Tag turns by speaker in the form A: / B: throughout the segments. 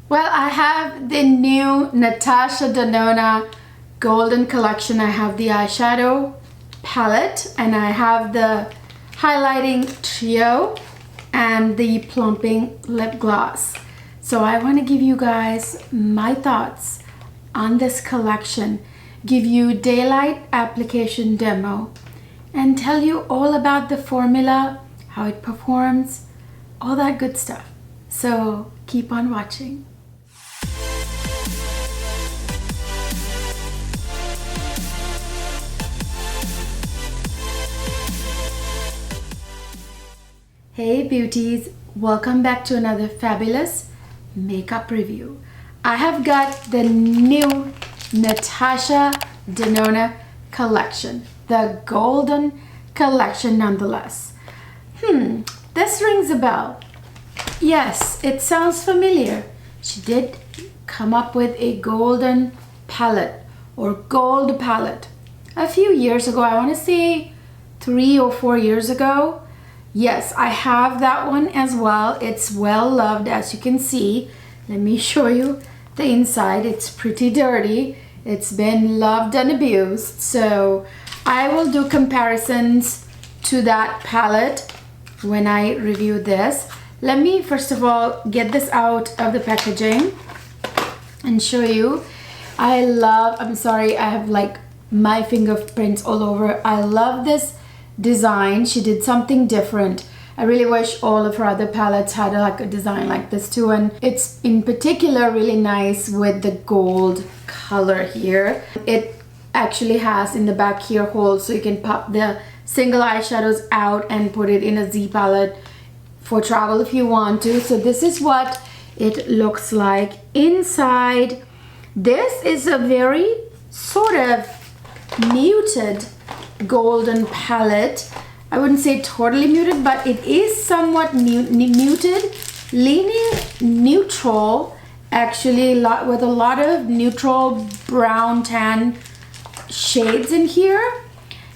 A: Well, I have the new Natasha Denona Golden Collection. I have the eyeshadow palette and I have the highlighting trio and the plumping lip gloss. So I want to give you guys my thoughts on this collection, give you daylight application demo, and tell you all about the formula, how it performs, all that good stuff. So keep on watching. Hey beauties, welcome back to another fabulous makeup review. I have got the new Natasha Denona Collection, the Golden Collection nonetheless. This rings a bell. Yes, it sounds familiar. She did come up with a golden palette or gold palette a few years ago. I want to say 3 or 4 years ago. Yes, I have that one as well. It's well loved, as you can see. Let me show you the inside. It's pretty dirty. It's been loved and abused. So I will do comparisons to that palette when I review this. Let me first of all get this out of the packaging and show you. I'm sorry, I have like my fingerprints all over. I love this design. She did something different. I really wish all of her other palettes had like a design like this too, and it's in particular really nice with the gold color here. It actually has in the back here holes so you can pop the single eyeshadows out and put it in a Z palette for travel if you want to. So this is what it looks like inside. This is a very sort of muted golden palette. I wouldn't say totally muted, but it is somewhat muted, leaning neutral, actually, with a lot of neutral brown tan shades in here.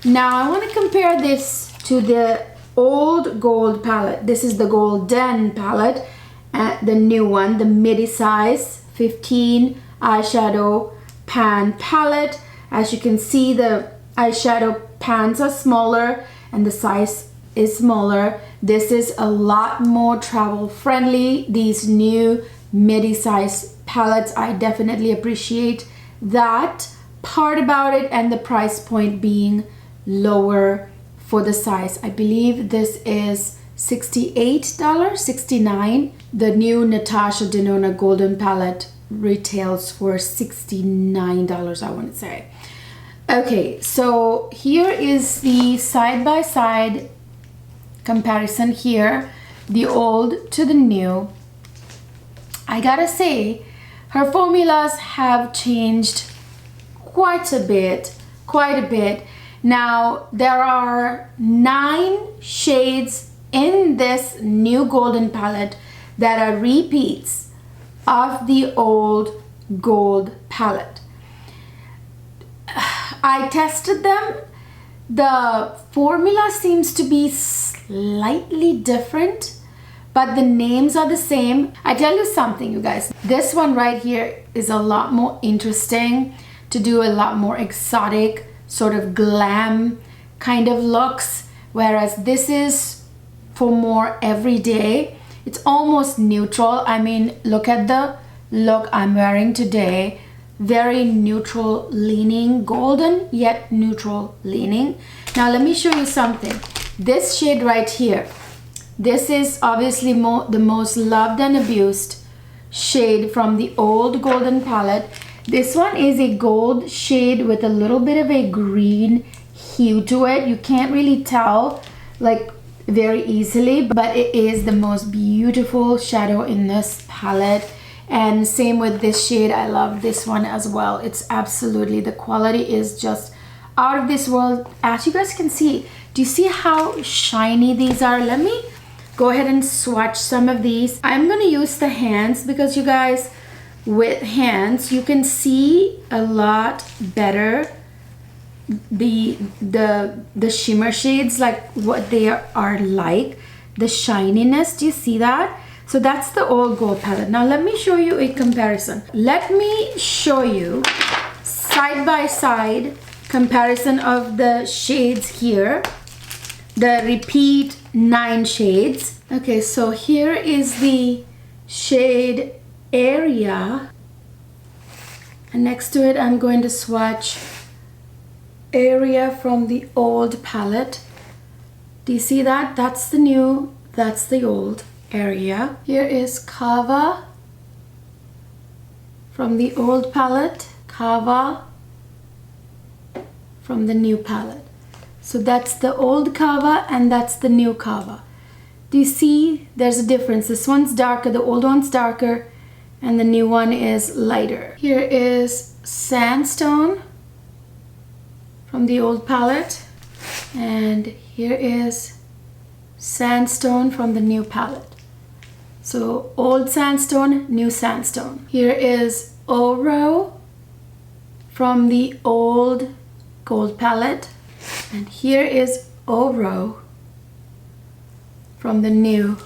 A: Now I want to compare this to the old gold palette. This is the golden palette, the new one, the midi size 15 eyeshadow pan palette. As you can see, the eyeshadow pans are smaller and the size is smaller. This is a lot more travel friendly. These new midi size palettes, I definitely appreciate that part about it, and the price point being lower for the size. I believe this is $68, $69. The new Natasha Denona Golden Palette retails for $69, I want to say. Okay, so here is the side-by-side comparison here, the old to the new. I gotta say, her formulas have changed quite a bit. Now, there are 9 shades in this new golden palette that are repeats of the old gold palette. I tested them. The formula seems to be slightly different, but the names are the same. I tell you something, you guys. This one right here is a lot more interesting to do, a lot more exotic, sort of glam kind of looks, whereas this is for more everyday. It's almost neutral. I mean, look at the look I'm wearing today. Very neutral leaning, golden yet neutral leaning. Now let me show you something. This shade right here, this is obviously the most loved and abused shade from the old golden palette. This one is a gold shade with a little bit of a green hue to it. You can't really tell like very easily, but it is the most beautiful shadow in this palette. And same with this shade. I love this one as well. It's absolutely, the quality is just out of this world. As you guys can see, do you see how shiny these are? Let me go ahead and swatch some of these. I'm gonna use the hands because you guys, with hands, you can see a lot better the shimmer shades, like what they are like, the shininess. Do you see that? So that's the old gold palette. Now let me show you a comparison. Let me show you side by side comparison of the shades here. The repeat 9 shades. Okay, so here is the shade Area. And next to it, I'm going to swatch Area from the old palette. Do you see that? That's the new, that's the old Area. Here is Kava from the old palette, Kava from the new palette. So that's the old Kava and that's the new Kava. Do you see there's a difference? This one's darker, the old one's darker, and the new one is lighter. Here is Sandstone from the old palette, and here is Sandstone from the new palette. So old Sandstone, new Sandstone. Here is Oro from the old gold palette, and here is Oro from the new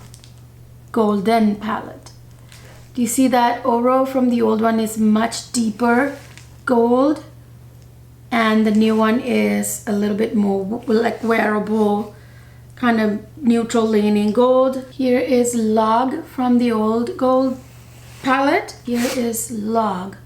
A: golden palette. Do you see that Oro from the old one is much deeper gold, and the new one is a little bit more like wearable, kind of neutral leaning gold. Here is Log from the old gold palette. Here is Log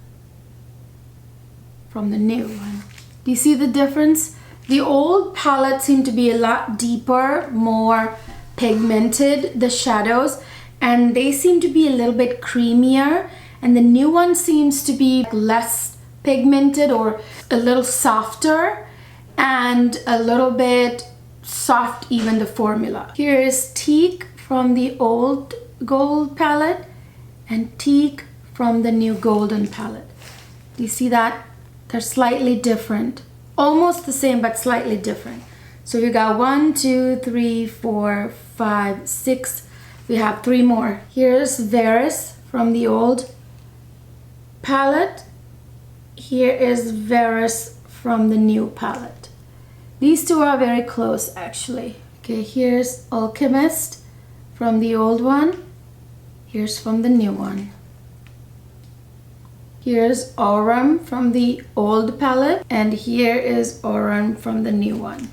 A: from the new one. Do you see the difference? The old palette seemed to be a lot deeper, more pigmented, the shadows, and they seem to be a little bit creamier, and the new one seems to be less pigmented or a little softer and a little bit soft, even the formula. Here is Teak from the old gold palette and Teak from the new golden palette. Do you see that? They're slightly different, almost the same but slightly different. So we got 1, 2, 3, 4, 5, 6. We have 3 more. Here's Varus from the old palette. Here is Varus from the new palette. These two are very close actually. Okay, here's Alchemist from the old one. Here's from the new one. Here's Aurum from the old palette, and here is Aurum from the new one.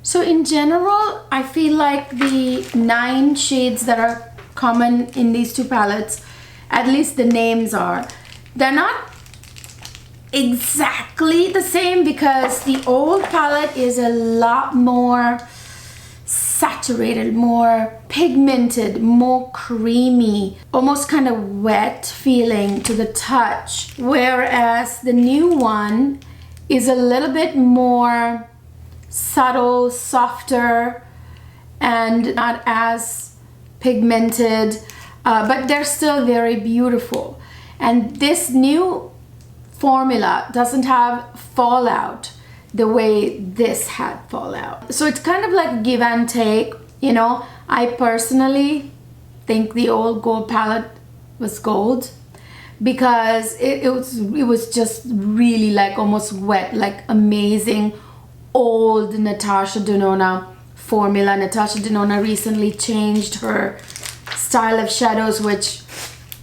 A: So in general, I feel like the 9 shades that are common in these two palettes, at least the names are, they're not exactly the same, because the old palette is a lot more saturated, more pigmented, more creamy, almost kind of wet feeling to the touch, whereas the new one is a little bit more subtle, softer, and not as pigmented, but they're still very beautiful. And this new formula doesn't have fallout the way this had fallout. So it's kind of like give and take, you know. I personally think the old gold palette was gold, because it was just really like almost wet, like amazing old Natasha Denona formula. Natasha Denona recently changed her style of shadows, which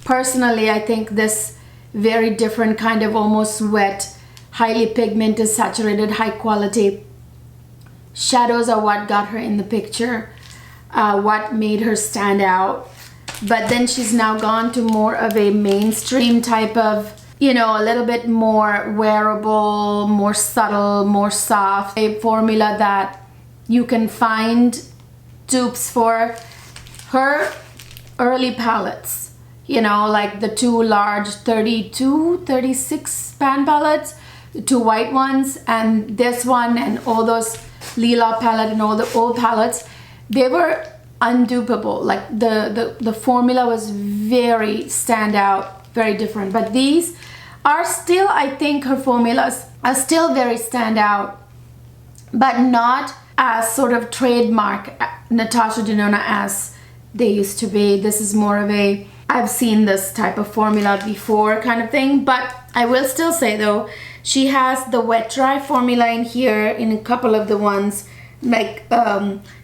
A: personally I think this very different kind of almost wet, highly pigmented, saturated, high quality shadows are what got her in the picture, what made her stand out. But then she's now gone to more of a mainstream type of, you know, a little bit more wearable, more subtle, more soft, a formula that you can find dupes for her early palettes, you know, like the 2 large 32, 36 pan palettes, the 2 white ones, and this one, and all those Lila palette and all the old palettes. They were undupable. Like the formula was very standout, very different. But these are still, I think her formulas are still very standout, but not as sort of trademark Natasha Denona as they used to be. This is more of a, I've seen this type of formula before kind of thing. But I will still say though, she has the wet dry formula in here in a couple of the ones like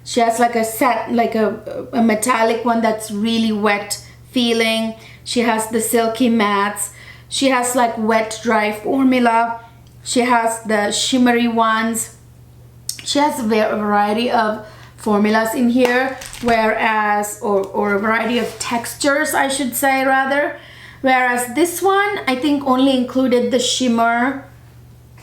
A: she has like a set, like a metallic one that's really wet feeling. She has the silky mattes. She has like wet dry formula. She has the shimmery ones. She has a variety of formulas in here, whereas or a variety of textures, I should say, rather. Whereas this one, I think, only included the shimmer.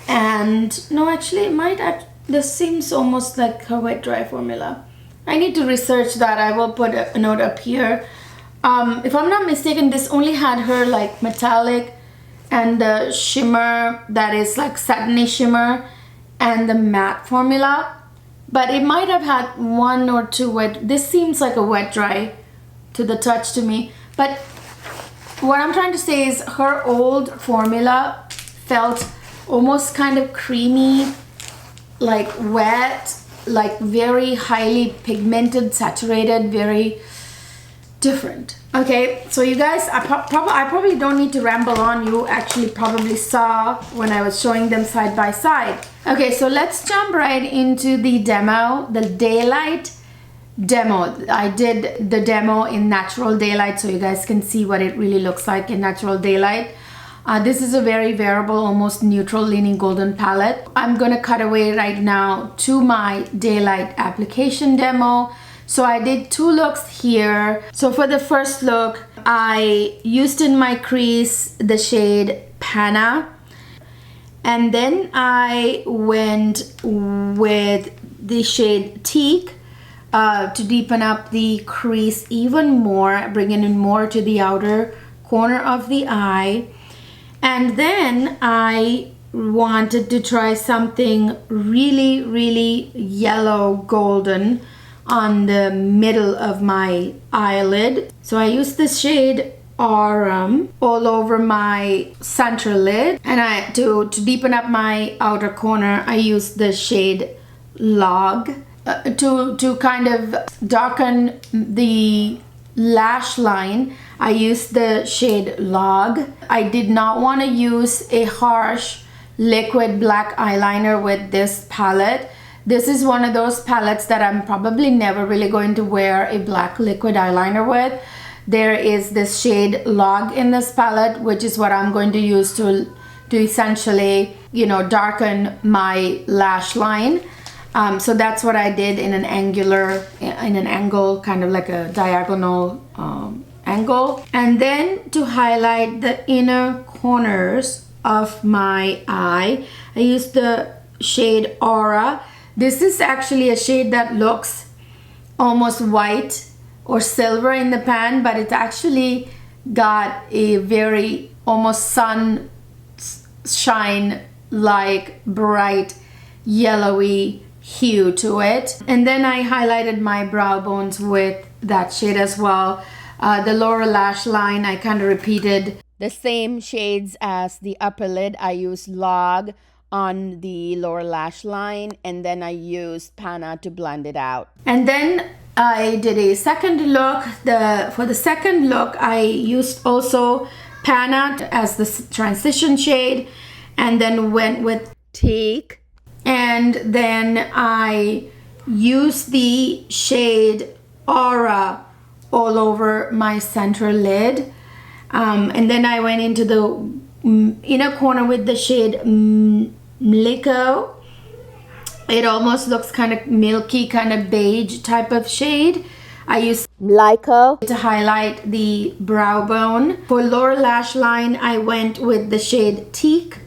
A: And no, actually it might this seems almost like her wet dry formula. I need to research that. I will put a note up here. If I'm not mistaken, this only had her like metallic and the shimmer that is like satiny shimmer and the matte formula, but it might have had one or two wet. This seems like a wet dry to the touch to me, but what I'm trying to say is her old formula felt almost kind of creamy, like wet, like very highly pigmented, saturated, very different. Okay, so you guys, I probably don't need to ramble on. You actually probably saw when I was showing them side by side. Okay, so let's jump right into the demo, the daylight demo. I did the demo in natural daylight so you guys can see what it really looks like in natural daylight. This is a very wearable, almost neutral leaning golden palette. I'm gonna cut away right now to my daylight application demo. So I did two looks here. So for the first look, I used in my crease the shade Panna, and then I went with the shade Teak to deepen up the crease even more, bringing in more to the outer corner of the eye. And then I wanted to try something really, really yellow golden on the middle of my eyelid. So I used the shade Aurum all over my central lid, and to deepen up my outer corner, I used the shade Log to kind of darken the lash line. I used the shade Log. I did not want to use a harsh liquid black eyeliner with this palette. This is one of those palettes that I'm probably never really going to wear a black liquid eyeliner with. There is this shade Log in this palette, which is what I'm going to use to essentially, you know, darken my lash line. So that's what I did in an angle, kind of like a diagonal angle. And then to highlight the inner corners of my eye, I used the shade Aura. This is actually a shade that looks almost white or silver in the pan, but it's actually got a very almost sunshine like bright yellowy hue to it. And then I highlighted my brow bones with that shade as well. The lower lash line, I kind of repeated the same shades as the upper lid. I used Log on the lower lash line, and then I used Panna to blend it out. And then I did a second look. For the second look, I used also Panna as the transition shade, and then went with Teak. And then I used the shade Aura all over my center lid. And then I went into the inner corner with the shade Mliko. It almost looks kind of milky, kind of beige type of shade. I used Mliko to highlight the brow bone. For lower lash line, I went with the shade Teak,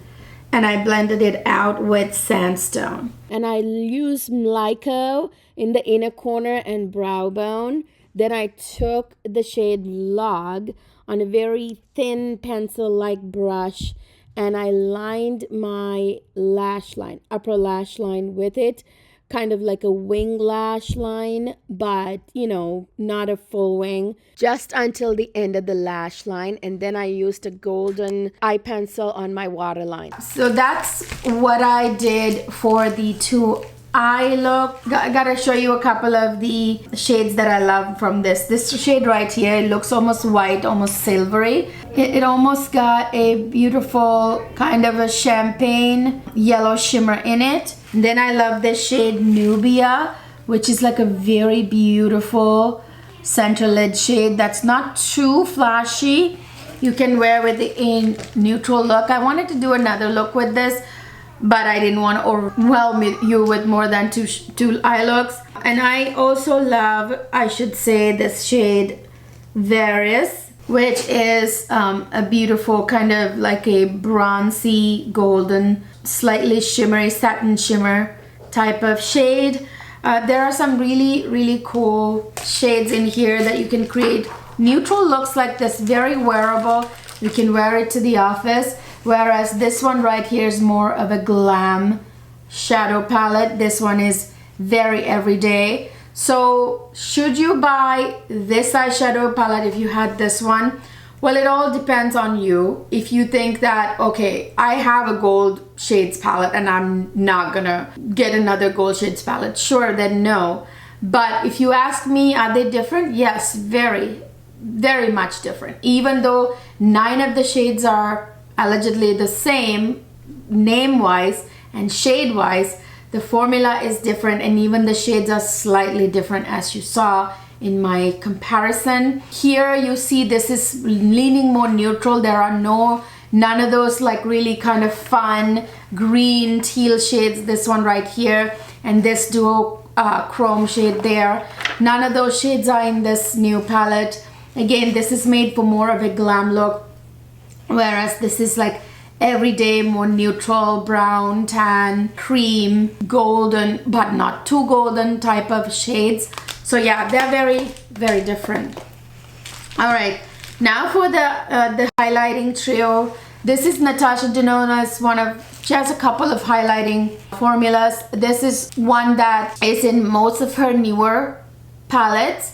A: and I blended it out with Sandstone. And I used Mliko in the inner corner and brow bone. Then I took the shade Log on a very thin pencil-like brush, and I lined my lash line, upper lash line with it, kind of like a wing lash line, but you know, not a full wing, just until the end of the lash line. And then I used a golden eye pencil on my waterline. So that's what I did for the two eye look. I gotta show you a couple of the shades that I love from this. This shade right here, it looks almost white, almost silvery. It almost got a beautiful kind of a champagne yellow shimmer in it. And then I love this shade Nubia, which is like a very beautiful center lid shade that's not too flashy. You can wear with a neutral look. I wanted to do another look with this, but I didn't want to overwhelm you with more than two eye looks. And I also love, I should say, this shade Varys, which is a beautiful kind of like a bronzy golden, slightly shimmery satin shimmer type of shade. There are some really cool shades in here that you can create neutral looks like this, very wearable. You can wear it to the office, whereas this one right here is more of a glam shadow palette. This one is very everyday. So should you buy this eyeshadow palette if you had this one? Well, it all depends on you. If you think that, okay, I have a gold shades palette and I'm not gonna get another gold shades palette, sure, then no. But if you ask me, are they different? Yes, very much different. Even though 9 of the shades are allegedly the same name-wise and shade-wise, the formula is different, and even the shades are slightly different, as you saw in my comparison. Here you see this is leaning more neutral. There are none of those like really kind of fun green teal shades. This one right here and this duo chrome shade there. None of those shades are in this new palette. Again, this is made for more of a glam look, whereas this is like everyday, more neutral, brown, tan, cream, golden, but not too golden type of shades. So yeah, they're very different. All right, now for the highlighting trio. This is Natasha Denona's she has a couple of highlighting formulas. This is one that is in most of her newer palettes.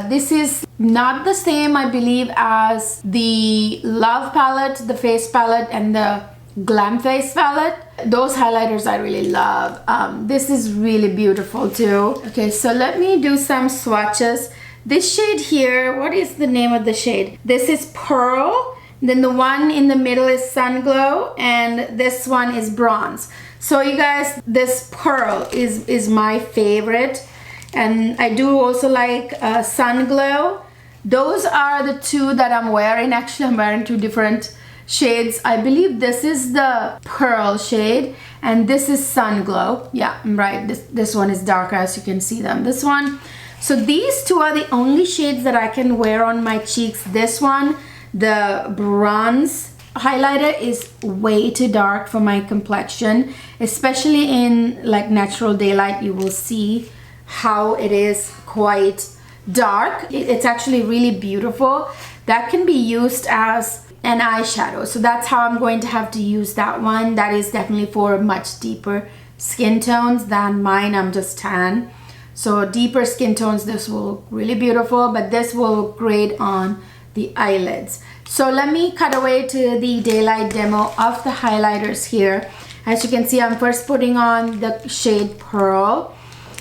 A: This is not the same, I believe, as the Love palette, the Face palette, and the Glam Face palette. Those highlighters I really love. This is really beautiful too. Okay, so let me do some swatches. This shade here, what is the name of the shade? This is Pearl. Then the one in the middle is Sun Glow, and this one is Bronze. So you guys, this Pearl is my favorite. And I do also like Sun Glow. Those are the two that I'm wearing. Actually, I'm wearing 2 different shades. I believe this is the Pearl shade and this is Sun Glow. Yeah, I'm right. This one is darker, as you can see them. This one. So these 2 are the only shades that I can wear on my cheeks. This one, the bronze highlighter, is way too dark for my complexion, especially in like natural daylight. You will see how it is quite dark. It's actually really beautiful. That can be used as an eyeshadow. So that's how I'm going to have to use that one. That is definitely for much deeper skin tones than mine. I'm just tan. So deeper skin tones, this will look really beautiful, but this will look great on the eyelids. So let me cut away to the daylight demo of the highlighters here. As you can see, I'm first putting on the shade Pearl.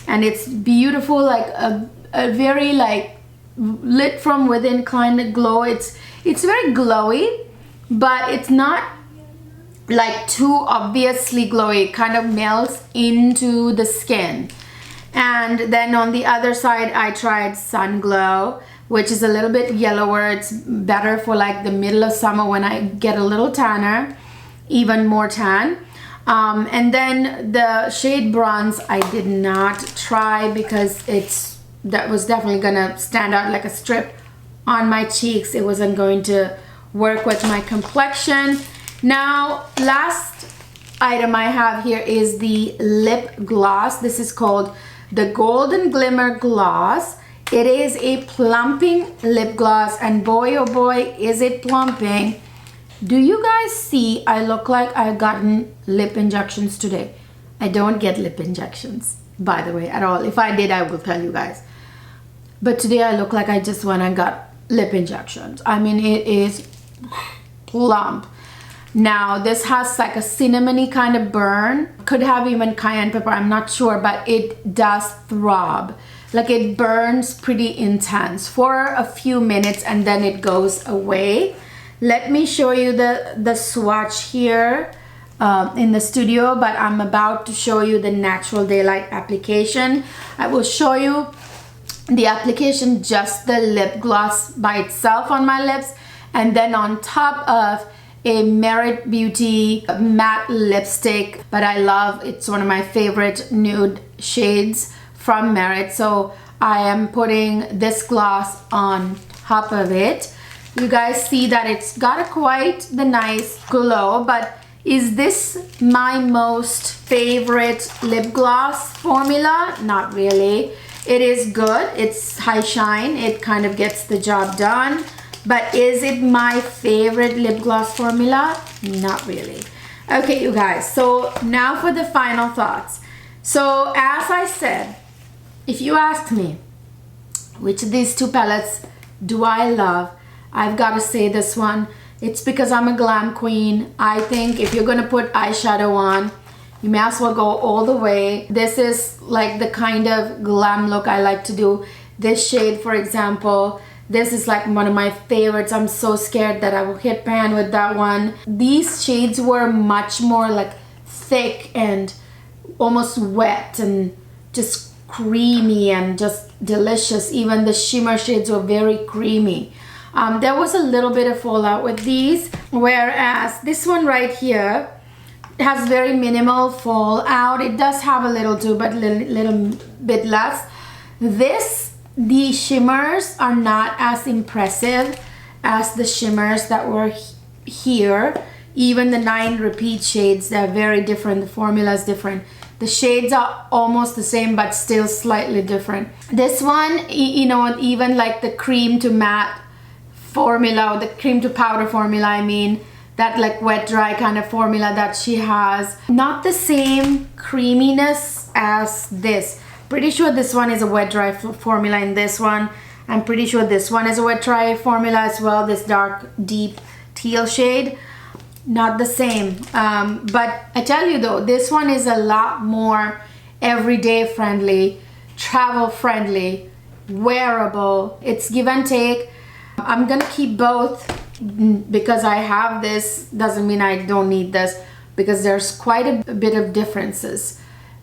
A: And it's beautiful, like a very like lit from within kind of glow. It's very glowy, but it's not like too obviously glowy. It kind of melts into the skin. And then on the other side, I tried Sun Glow, which is a little bit yellower. It's better for like the middle of summer when I get a little tanner, even more tan. And then the shade Bronze I did not try because that was definitely gonna stand out like a strip on my cheeks. It wasn't going to work with my complexion. Now, last item I have here is the lip gloss. This is called the Golden Glimmer Gloss. It is a plumping lip gloss, and boy oh boy is it plumping. Do you guys see I look like I've gotten lip injections today? I don't get lip injections, by the way, at all. If I did, I will tell you guys. But today I look like I just went and got lip injections. I mean, it is plump. Now this has like a cinnamony kind of burn, could have even cayenne pepper, I'm not sure, but it does throb. Like it burns pretty intense for a few minutes and then it goes away. Let me show you the swatch here in the studio, but I'm about to show you the natural daylight application. I will show you the application, just the lip gloss by itself on my lips, and then on top of a Merit Beauty matte lipstick, but I love, it's one of my favorite nude shades from Merit, so I am putting this gloss on top of it. You guys see that it's got quite the nice glow, but is this my most favorite lip gloss formula? Not really. It is good, it's high shine, it kind of gets the job done, but is it my favorite lip gloss formula? Not really. Okay, you guys, so now for the final thoughts. So as I said, if you asked me which of these two palettes do I love, I've got to say this one. It's because I'm a glam queen. I think if you're gonna put eyeshadow on, you may as well go all the way. This is like the kind of glam look I like to do. This shade, for example, this is like one of my favorites. I'm so scared that I will hit pan with that one. These shades were much more like thick and almost wet and just creamy and just delicious. Even the shimmer shades were very creamy. There was a little bit of fallout with these, whereas this one right here has very minimal fallout. It does have a little too, but little bit less. The shimmers are not as impressive as the shimmers that were here. Even the 9 repeat shades, they're very different. The formula is different. The shades are almost the same, but still slightly different. This one, you know, even like the cream to matte formula, or the cream to powder formula, I mean, that like wet dry kind of formula that she has, not the same creaminess as this. Pretty sure this one is a wet dry formula in this one. I'm pretty sure this one is a wet dry formula as well, this dark deep teal shade. Not the same, but I tell you though, this one is a lot more everyday friendly, travel friendly, wearable. It's give and take. I'm gonna keep both because I have this, doesn't mean I don't need this, because there's quite a bit of differences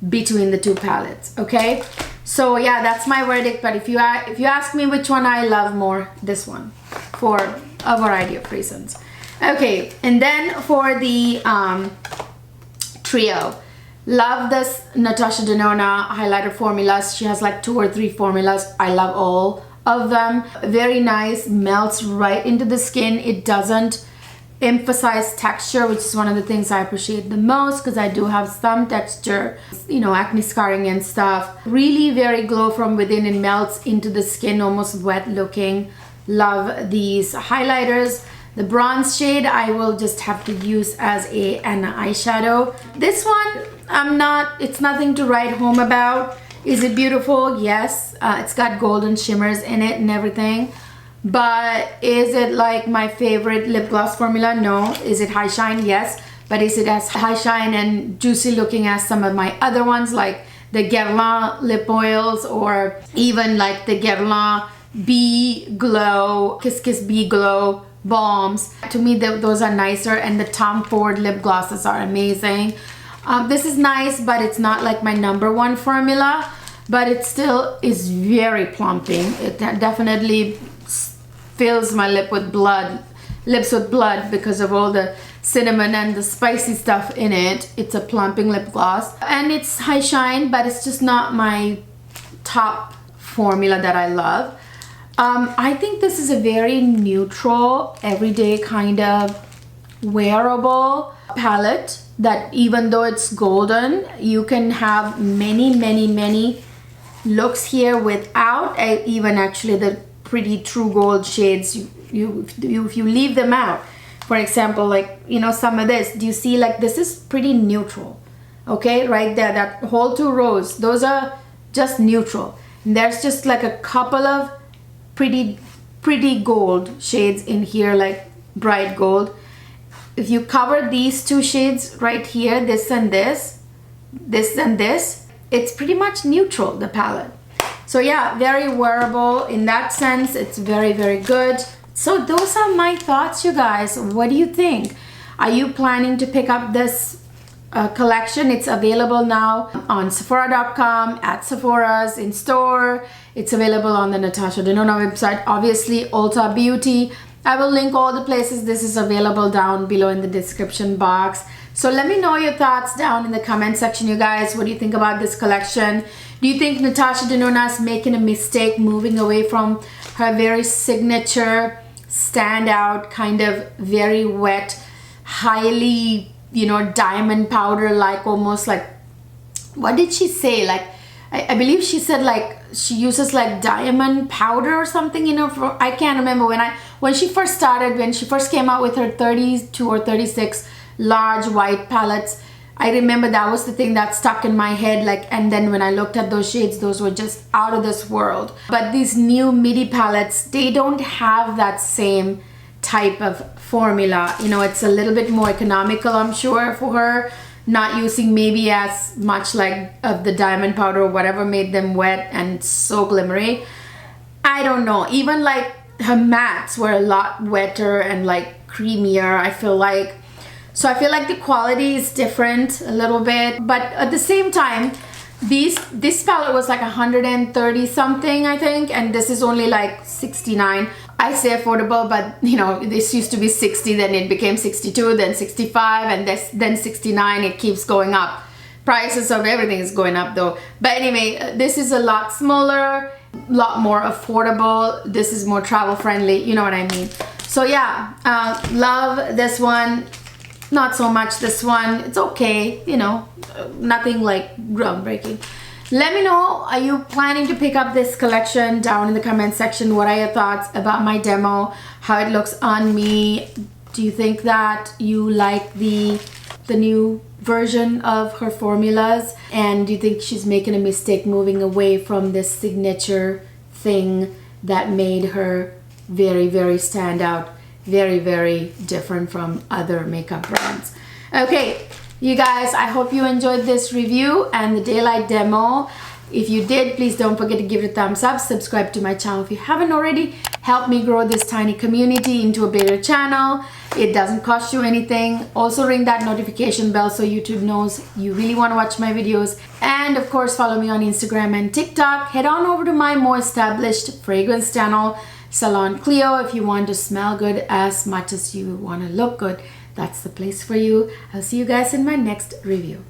A: between the two palettes. Okay, so yeah, that's my verdict. But if you ask me which one I love more, this one, for a variety of reasons. Okay, and then for the trio, love this Natasha Denona highlighter formulas. She has like 2 or 3 formulas. I love all of them. Very nice, melts right into the skin. It doesn't emphasize texture, which is one of the things I appreciate the most, because I do have some texture, you know, acne scarring and stuff. Really very glow from within. It melts into the skin, almost wet looking. Love these highlighters. The bronze shade I will just have to use as an eyeshadow. This one, it's nothing to write home about. Is it beautiful? Yes. It's got golden shimmers in it and everything. But is it like my favorite lip gloss formula? No. Is it high shine? Yes. But is it as high shine and juicy looking as some of my other ones, like the Guerlain lip oils, or even like the Guerlain Bee Glow, Kiss Kiss Bee Glow balms? To me, those are nicer, and the Tom Ford lip glosses are amazing. This is nice, but it's not like my #1 formula, but it still is very plumping. It definitely fills my lips with blood because of all the cinnamon and the spicy stuff in it. It's a plumping lip gloss, and it's high shine, but it's just not my top formula that I love. I think this is a very neutral, everyday kind of wearable palette, that even though it's golden, you can have many looks here without even actually the pretty true gold shades. If you leave them out, for example, like, you know, some of this, do you see, like, this is pretty neutral, okay, right there, that whole 2 rows, those are just neutral. And there's just like a couple of pretty gold shades in here, like bright gold. if you cover these two shades right here, this and this, this and this, it's pretty much neutral, the palette. So yeah, very wearable in that sense. It's very, very good. So those are my thoughts, you guys. What do you think? Are you planning to pick up this collection? It's available now on Sephora.com, at Sephora's, in store. It's available on the Natasha Denona website, obviously Ulta Beauty. I will link all the places this is available down below in the description box. So let me know your thoughts down in the comment section, you guys. What do you think about this collection? Do you think Natasha Denona is making a mistake moving away from her very signature, standout, kind of very wet, highly, you know, diamond powder, like almost like, what did she say? Like, I believe she said like she uses like diamond powder or something, you know, I can't remember when she first started, when she first came out with her 32 or 36 large white palettes. I remember that was the thing that stuck in my head, like, and then when I looked at those shades, those were just out of this world. But these new midi palettes, they don't have that same type of formula. You know, it's a little bit more economical, I'm sure, for her, not using maybe as much like of the diamond powder or whatever made them wet and so glimmery. I don't know, even like her mattes were a lot wetter and like creamier, I feel like. So I feel like the quality is different a little bit, but at the same time, this palette was like 130 something, I think, and this is only like 69. I say affordable, but you know, this used to be 60, then it became 62, then 65, and then 69. It keeps going up. Prices of everything is going up though. But anyway, this is a lot smaller, a lot more affordable. This is more travel friendly, you know what I mean. So yeah, love this one. Not so much this one. It's okay, you know, nothing like groundbreaking. Let me know, are you planning to pick up this collection down in the comment section? What are your thoughts about my demo? How it looks on me? Do you think that you like the new version of her formulas? And do you think she's making a mistake moving away from this signature thing that made her very, very standout? Very, very different from other makeup brands. Okay, you guys, I hope you enjoyed this review and the daylight demo. If you did, please don't forget to give it a thumbs up. Subscribe to my channel if you haven't already. Help me grow this tiny community into a bigger channel. It doesn't cost you anything. Also ring that notification bell so YouTube knows you really want to watch my videos. And of course, follow me on Instagram and TikTok. Head on over to my more established fragrance channel, Salon Cleo, if you want to smell good as much as you want to look good. That's the place for you. I'll see you guys in my next review.